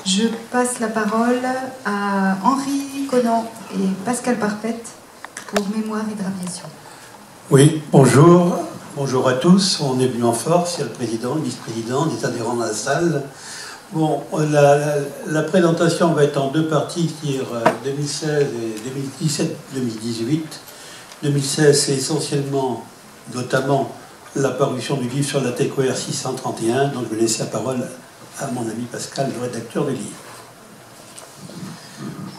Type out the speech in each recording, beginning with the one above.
Je passe la parole à Henri Conan et Pascal Parpette pour Mémoire Hydraviation. Oui, bonjour. Bonjour à tous. On est venu en force. Il y a le président, le vice-président, des adhérents dans la salle. Bon, la présentation va être en deux parties, c'est-à-dire 2016 et 2017-2018. 2016, c'est essentiellement, notamment, la parution du livre sur la TECOR 631. Donc, je vais laisser la parole à mon ami Pascal, le rédacteur du livre.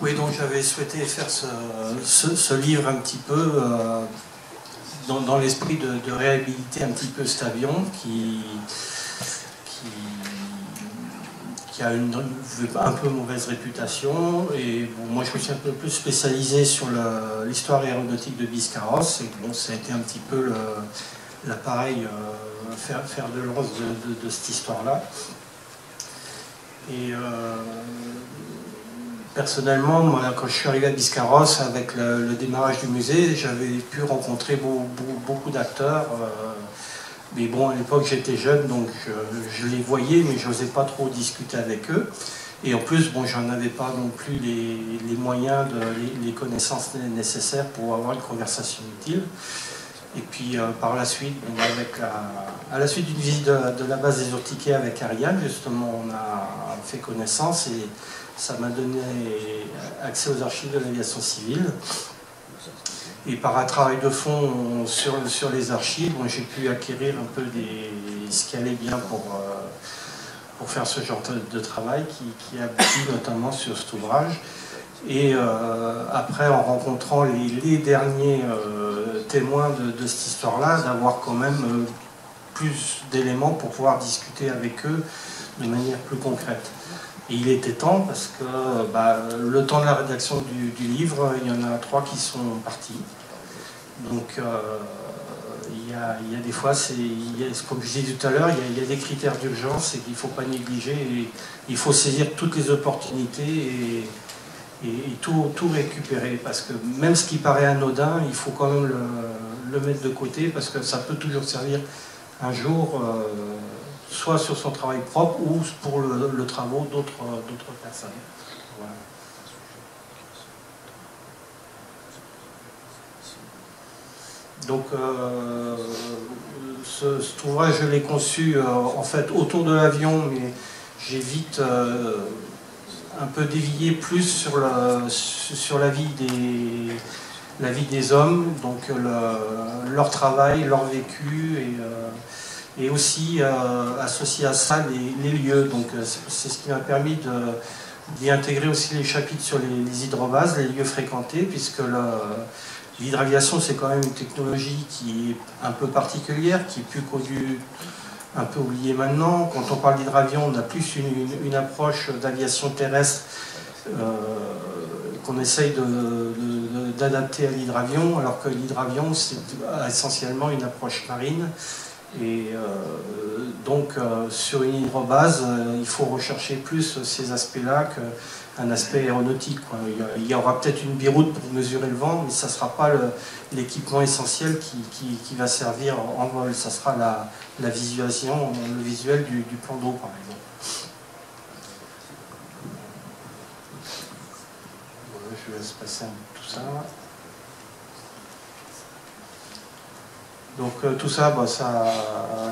Oui, donc j'avais souhaité faire ce livre un petit peu dans l'esprit de réhabiliter un petit peu cet avion qui a une un peu mauvaise réputation. Et bon, moi, je me suis un peu plus spécialisé sur l'histoire aéronautique de Biscarrosse. Et bon, ça a été un petit peu l'appareil fer de lance de cette histoire-là. Et personnellement, moi, quand je suis arrivé à Biscarrosse, avec le démarrage du musée, j'avais pu rencontrer beaucoup d'acteurs. Mais bon, à l'époque, j'étais jeune, donc je les voyais, mais je n'osais pas trop discuter avec eux. Et en plus, bon, j'en avais pas non plus les moyens, les connaissances nécessaires pour avoir une conversation utile. Et puis par la suite, bon, à la suite d'une visite de la base des Urtiquets avec Ariane, justement, on a fait connaissance et ça m'a donné accès aux archives de l'aviation civile. Et par un travail de fond sur les archives, bon, j'ai pu acquérir un peu ce qui allait bien pour faire ce genre de travail qui aboutit notamment sur cet ouvrage. Et après, en rencontrant les derniers témoins de cette histoire-là, d'avoir quand même plus d'éléments pour pouvoir discuter avec eux de manière plus concrète. Et il était temps parce que le temps de la rédaction du livre, il y en a 3 qui sont partis. Donc il y a des fois, comme je disais tout à l'heure, il y a des critères d'urgence et qu'il ne faut pas négliger. Et il faut saisir toutes les opportunités et tout récupérer, parce que même ce qui paraît anodin, il faut quand même le mettre de côté, parce que ça peut toujours servir un jour, soit sur son travail propre ou pour le travail d'autres personnes. Voilà. Donc cet ouvrage, je l'ai conçu en fait autour de l'avion, mais j'ai vite un peu dévié plus sur la vie des hommes, donc leur travail, leur vécu, et aussi associé à ça les lieux. Donc c'est ce qui m'a permis d'y intégrer aussi les chapitres sur les hydrobases, les lieux fréquentés, puisque l'hydraviation, c'est quand même une technologie qui est un peu particulière, qui est plus connue, un peu oubliée maintenant. Quand on parle d'hydravion, on a plus une approche d'aviation terrestre qu'on essaye d'adapter à l'hydravion, alors que l'hydravion, c'est essentiellement une approche marine. Et donc, sur une hydrobase, il faut rechercher plus ces aspects-là qu'un aspect aéronautique, quoi. Il y aura peut-être une biroute pour mesurer le vent, mais ça ne sera pas l'équipement essentiel qui va servir en vol. Ça sera la visualisation, le visuel du plan d'eau, par exemple. Voilà, je laisse passer tout ça. Donc tout ça,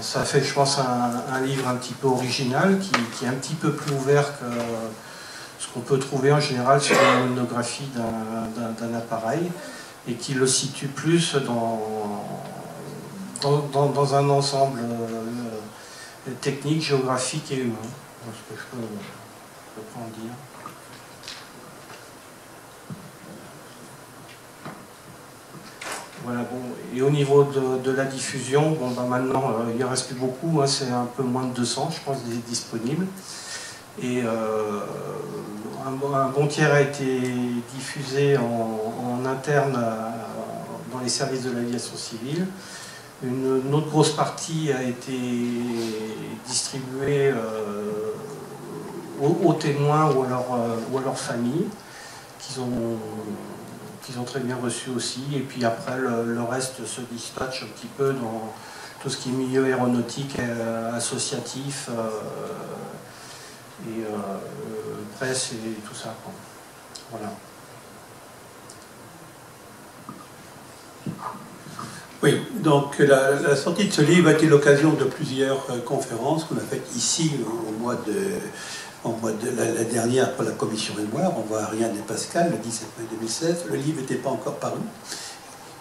ça fait, je pense, un livre un petit peu original, qui est un petit peu plus ouvert que ce qu'on peut trouver en général sur une monographie d'un appareil, et qui le situe plus dans un ensemble technique, géographique et humain. Ce que je peux en dire. Voilà, bon, et au niveau de la diffusion, bon, maintenant il ne reste plus beaucoup, hein, c'est un peu moins de 200, je pense, disponibles. Et un bon tiers a été diffusé en interne dans les services de l'aviation civile. Une autre grosse partie a été distribuée aux témoins ou à leurs familles, qu'ils ont très bien reçu aussi. Et puis après, le reste se dispatche un petit peu dans tout ce qui est milieu aéronautique, associatif, et presse et tout ça. Voilà. Oui, donc la sortie de ce livre a été l'occasion de plusieurs conférences qu'on a faites ici au mois de la dernière pour la commission mémoire. On voit Ariane et Pascal le 17 mai 2016. Le livre n'était pas encore paru.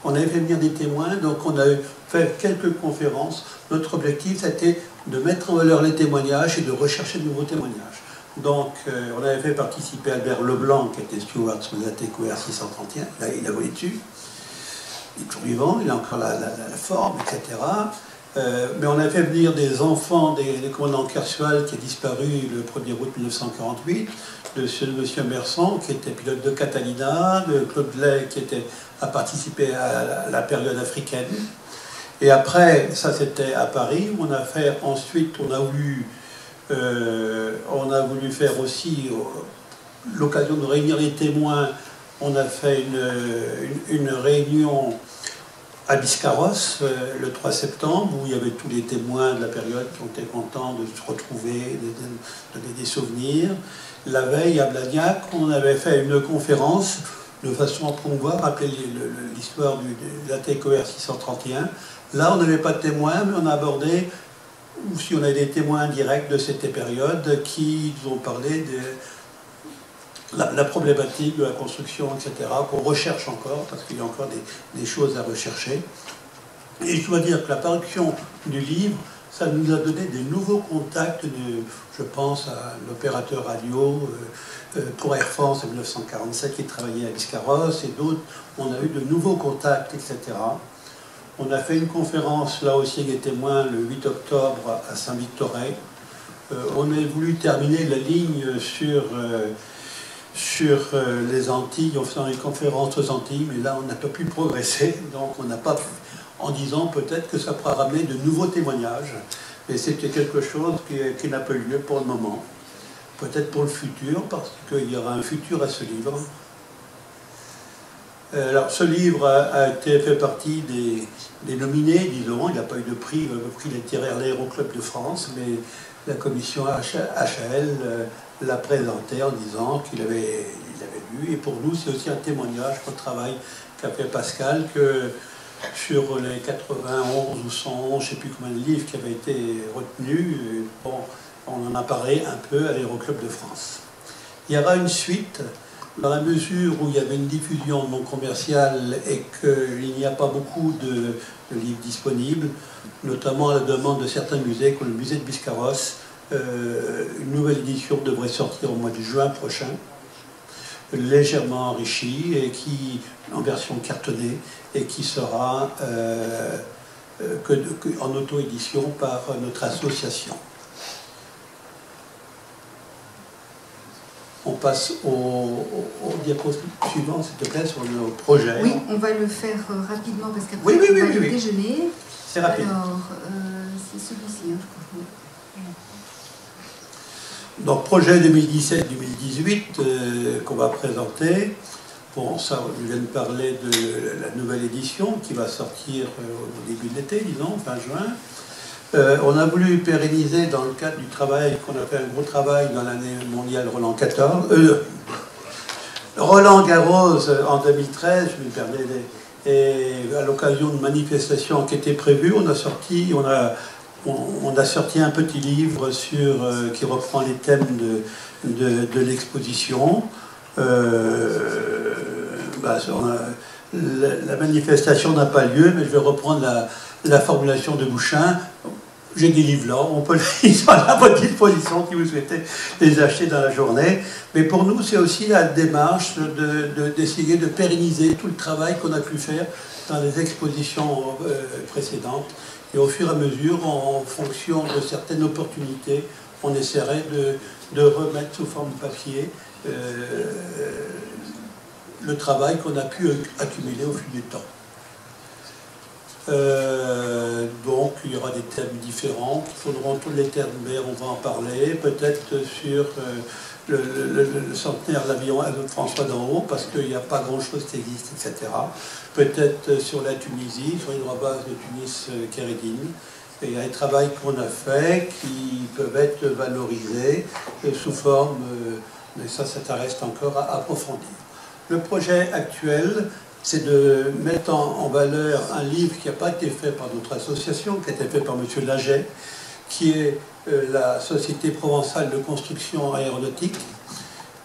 On avait fait venir des témoins, donc on a fait quelques conférences. Notre objectif, c'était de mettre en valeur les témoignages et de rechercher de nouveaux témoignages. Donc, on avait fait participer Albert Leblanc, qui était steward sur la TQR 631. Là, il a volé dessus. Il est toujours vivant, il a encore la forme, etc. Mais on a fait venir des enfants des commandants Kersual, qui est disparu le 1er août 1948, de M. Merson, qui était pilote de Catalina, de Claude Lay, qui a participé à la période africaine. Et après, ça c'était à Paris, où on a fait ensuite, on a voulu faire aussi l'occasion de réunir les témoins. On a fait une réunion à Biscarrosse le 3 septembre, où il y avait tous les témoins de la période qui ont été contents de se retrouver, de donner des souvenirs. La veille, à Blagnac, on avait fait une conférence de façon à promouvoir, rappeler l'histoire de la TQR 631. Là, on n'avait pas de témoins, mais on a abordé, ou si on a des témoins directs de cette période, qui nous ont parlé de la problématique de la construction, etc., qu'on recherche encore, parce qu'il y a encore des choses à rechercher. Et je dois dire que la parution du livre, ça nous a donné des nouveaux contacts, je pense à l'opérateur radio pour Air France en 1947 qui travaillait à Biscarrosse, et d'autres. On a eu de nouveaux contacts, etc. On a fait une conférence, là aussi, des témoins, le 8 octobre à Saint-Victorin. On a voulu terminer la ligne sur les Antilles, en faisant une conférence aux Antilles, mais là on n'a pas pu progresser, donc on n'a pas pu, en disant peut-être que ça pourra ramener de nouveaux témoignages, mais c'était quelque chose qui n'a pas eu lieu pour le moment. Peut-être pour le futur, parce qu'il y aura un futur à ce livre. Alors ce livre a été fait partie des nominés, disons, il n'a pas eu de prix, le prix littéraire l'Aéroclub de France, mais la commission HAL l'a présenté en disant qu'il avait lu, et pour nous c'est aussi un témoignage pour le travail qu'a fait Pascal, que sur les 91 ou 111, je ne sais plus combien de livres qui avaient été retenus, bon, on en a parlé un peu à l'Aéroclub de France. Il y aura une suite, dans la mesure où il y avait une diffusion non commerciale et qu'il n'y a pas beaucoup de livres disponibles, notamment à la demande de certains musées, comme le musée de Biscarrosse. Une nouvelle édition devrait sortir au mois de juin prochain, légèrement enrichie, et en version cartonnée, et qui sera en auto-édition par notre association. On passe au diapositive suivant, s'il te plaît, sur le projet. Oui, on va le faire rapidement parce qu'après oui, on va aller déjeuner. C'est rapide. Alors, c'est celui-ci, hein, je crois. Donc, projet 2017-2018 qu'on va présenter. Bon, ça, je viens de parler de la nouvelle édition qui va sortir au début de l'été, disons, fin juin. On a voulu pérenniser dans le cadre du travail, qu'on a fait un gros travail dans l'année mondiale Roland Garros en 2013, je me permets, et à l'occasion de manifestations qui étaient prévues, on a sorti un petit livre qui reprend les thèmes de l'exposition. La manifestation n'a pas lieu, mais je vais reprendre la formulation de Bouchain. J'ai des livres là, ils sont à votre disposition si vous souhaitez les acheter dans la journée. Mais pour nous, c'est aussi la démarche d'essayer de pérenniser tout le travail qu'on a pu faire dans les expositions précédentes. Et au fur et à mesure, en fonction de certaines opportunités, on essaierait de remettre sous forme de papier le travail qu'on a pu accumuler au fil du temps. Donc il y aura des thèmes différents, il faudront tous les thèmes, mais on va en parler, peut-être sur le centenaire de l'avion François d'En-Haut, parce qu'il n'y a pas grand-chose qui existe, etc. Peut-être sur la Tunisie, sur les droits bases de Tunis Kérédine. Et il y a des travaux qu'on a faits qui peuvent être valorisés sous forme Mais ça reste encore à approfondir. Le projet actuel, c'est de mettre en valeur un livre qui n'a pas été fait par notre association, qui a été fait par M. Laget, qui est la Société provençale de construction aéronautique,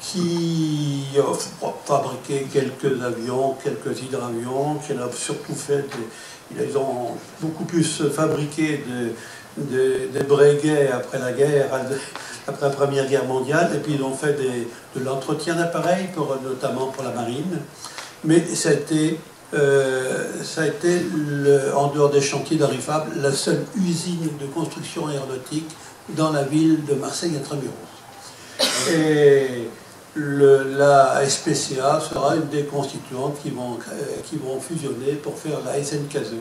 qui a fabriqué quelques avions, quelques hydravions, qui a surtout fait, ils ont beaucoup plus fabriqué des breguets après la guerre, après la Première Guerre mondiale, et puis ils ont fait de l'entretien d'appareils, notamment pour la marine. Mais ça a été, en dehors des chantiers d'Arifab, la seule usine de construction aéronautique dans la ville de Marseille-Intramuros. Et la SPCA sera une des constituantes qui vont fusionner pour faire la SNKZ.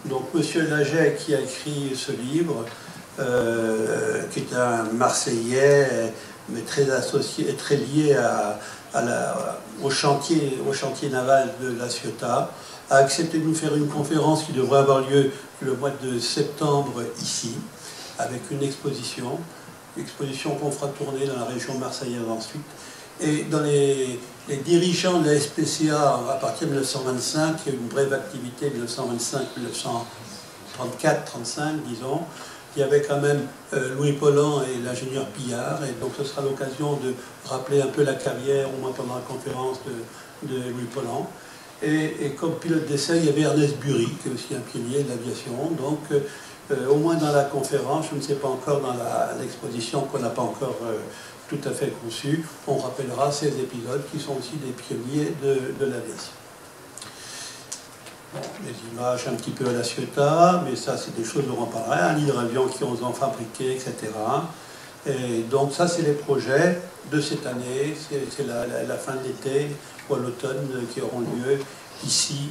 Donc M. Laget, qui a écrit ce livre, qui est un Marseillais, mais très associé, très lié au chantier naval de La Ciotat, a accepté de nous faire une conférence qui devrait avoir lieu le mois de septembre ici, avec une exposition qu'on fera tourner dans la région marseillaise ensuite. Et dans les dirigeants de la SPCA, à partir de 1925, il y a eu une brève activité de 1925-1934-35, disons, il y avait quand même Louis Pollan et l'ingénieur Pillard, et donc ce sera l'occasion de rappeler un peu la carrière, au moins pendant la conférence de Louis Pollan. Et comme pilote d'essai, il y avait Ernest Bury, qui est aussi un pionnier de l'aviation. Donc, au moins dans la conférence, je ne sais pas encore dans l'exposition qu'on n'a pas encore tout à fait conçue, on rappellera ces épisodes qui sont aussi des pionniers de l'aviation. Bon, les images un petit peu à La Ciotat, mais ça c'est des choses dont on parlera, un hydravion qui ont fabriqué, etc. Et donc ça c'est les projets de cette année, c'est la fin de l'été ou à l'automne qui auront lieu ici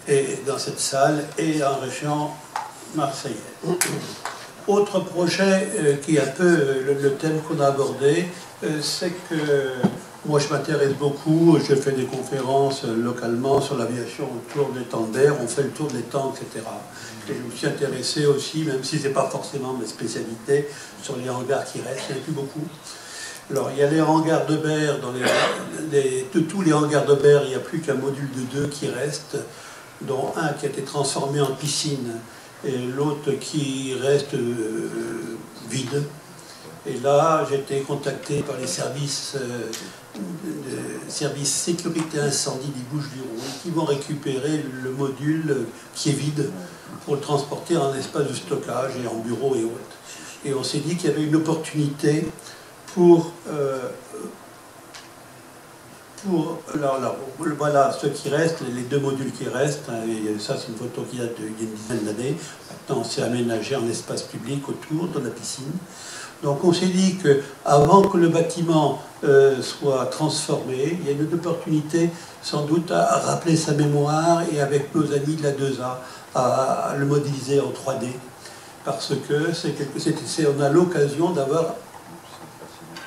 et dans cette salle et en région marseillaise. Autre projet qui est un peu le thème qu'on a abordé, c'est que moi je m'intéresse beaucoup, je fais des conférences localement sur l'aviation autour des tanks d'air, on fait le tour des tanks, etc. Et je me suis intéressé aussi, même si ce n'est pas forcément mes spécialités, sur les hangars qui restent, il n'y en a plus beaucoup. Alors il y a les hangars de Berre, de tous les hangars de Berre, il n'y a plus qu'un module de 2 qui reste, dont un qui a été transformé en piscine et l'autre qui reste vide. Et là, j'ai été contacté par les services sécurité incendie des Bouches-du-Rhône qui vont récupérer le module qui est vide pour le transporter en espace de stockage et en bureau et autres. Et on s'est dit qu'il y avait une opportunité pour voilà ceux qui restent, les 2 modules qui restent, et ça c'est une photo qui date d'une dizaine d'années. Maintenant c'est aménagé en espace public autour de la piscine. Donc on s'est dit qu'avant que le bâtiment soit transformé, il y a une opportunité sans doute à rappeler sa mémoire et avec nos amis de la 2A à le modéliser en 3D. Parce que on a l'occasion d'avoir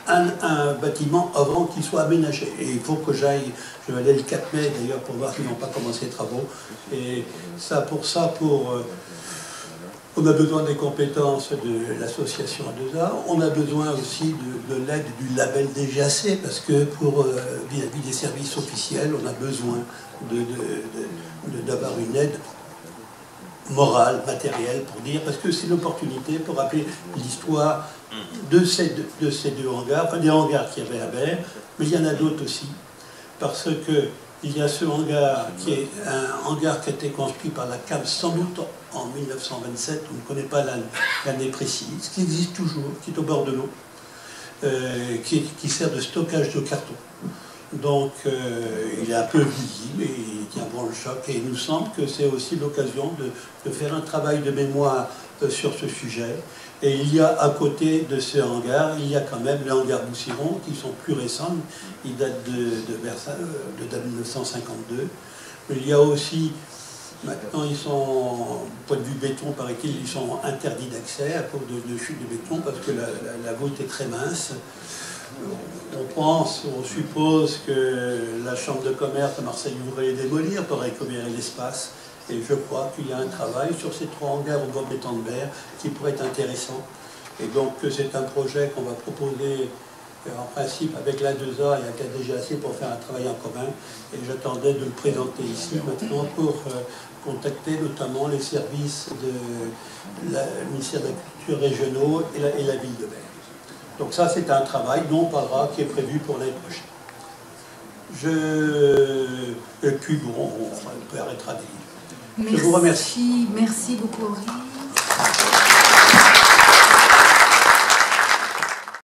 un bâtiment avant qu'il soit aménagé. Et il faut que je vais aller le 4 mai d'ailleurs pour voir s'ils n'ont pas commencé les travaux. Et on a besoin des compétences de l'association A2A, on a besoin aussi de l'aide du label DGAC, parce que vis-à-vis des services officiels, on a besoin d'avoir une aide morale, matérielle, pour dire, parce que c'est l'opportunité pour rappeler l'histoire de ces 2 hangars, enfin des hangars qu'il y avait à Berre, mais il y en a d'autres aussi, parce que il y a ce hangar qui est un hangar qui a été construit par la CAM sans doute en 1927, on ne connaît pas l'année précise, qui existe toujours, qui est au bord de l'eau, qui sert de stockage de carton. Donc il est un peu visible et il tient bon le choc, et il nous semble que c'est aussi l'occasion de faire un travail de mémoire sur ce sujet. Et il y a à côté de ce hangar, il y a quand même les hangars Boussiron qui sont plus récents, ils datent de 1952. Il y a aussi, maintenant ils sont, point de vue béton, paraît-il, ils sont interdits d'accès à cause de chute de béton parce que la voûte est très mince. On suppose que la Chambre de commerce à Marseille voudrait les démolir pour récupérer l'espace. Et je crois qu'il y a un travail sur ces 3 hangars au bord des tanks de Berre qui pourrait être intéressant. Et donc c'est un projet qu'on va proposer En principe, avec l'A2A, il y a déjà assez pour faire un travail en commun. Et j'attendais de le présenter ici maintenant pour contacter notamment les services du ministère de la Culture régionaux et la ville de Berne. Donc ça, c'est un travail dont on parlera, qui est prévu pour l'année prochaine. Et puis bon, on peut arrêter. Je vous remercie. Merci beaucoup Henri.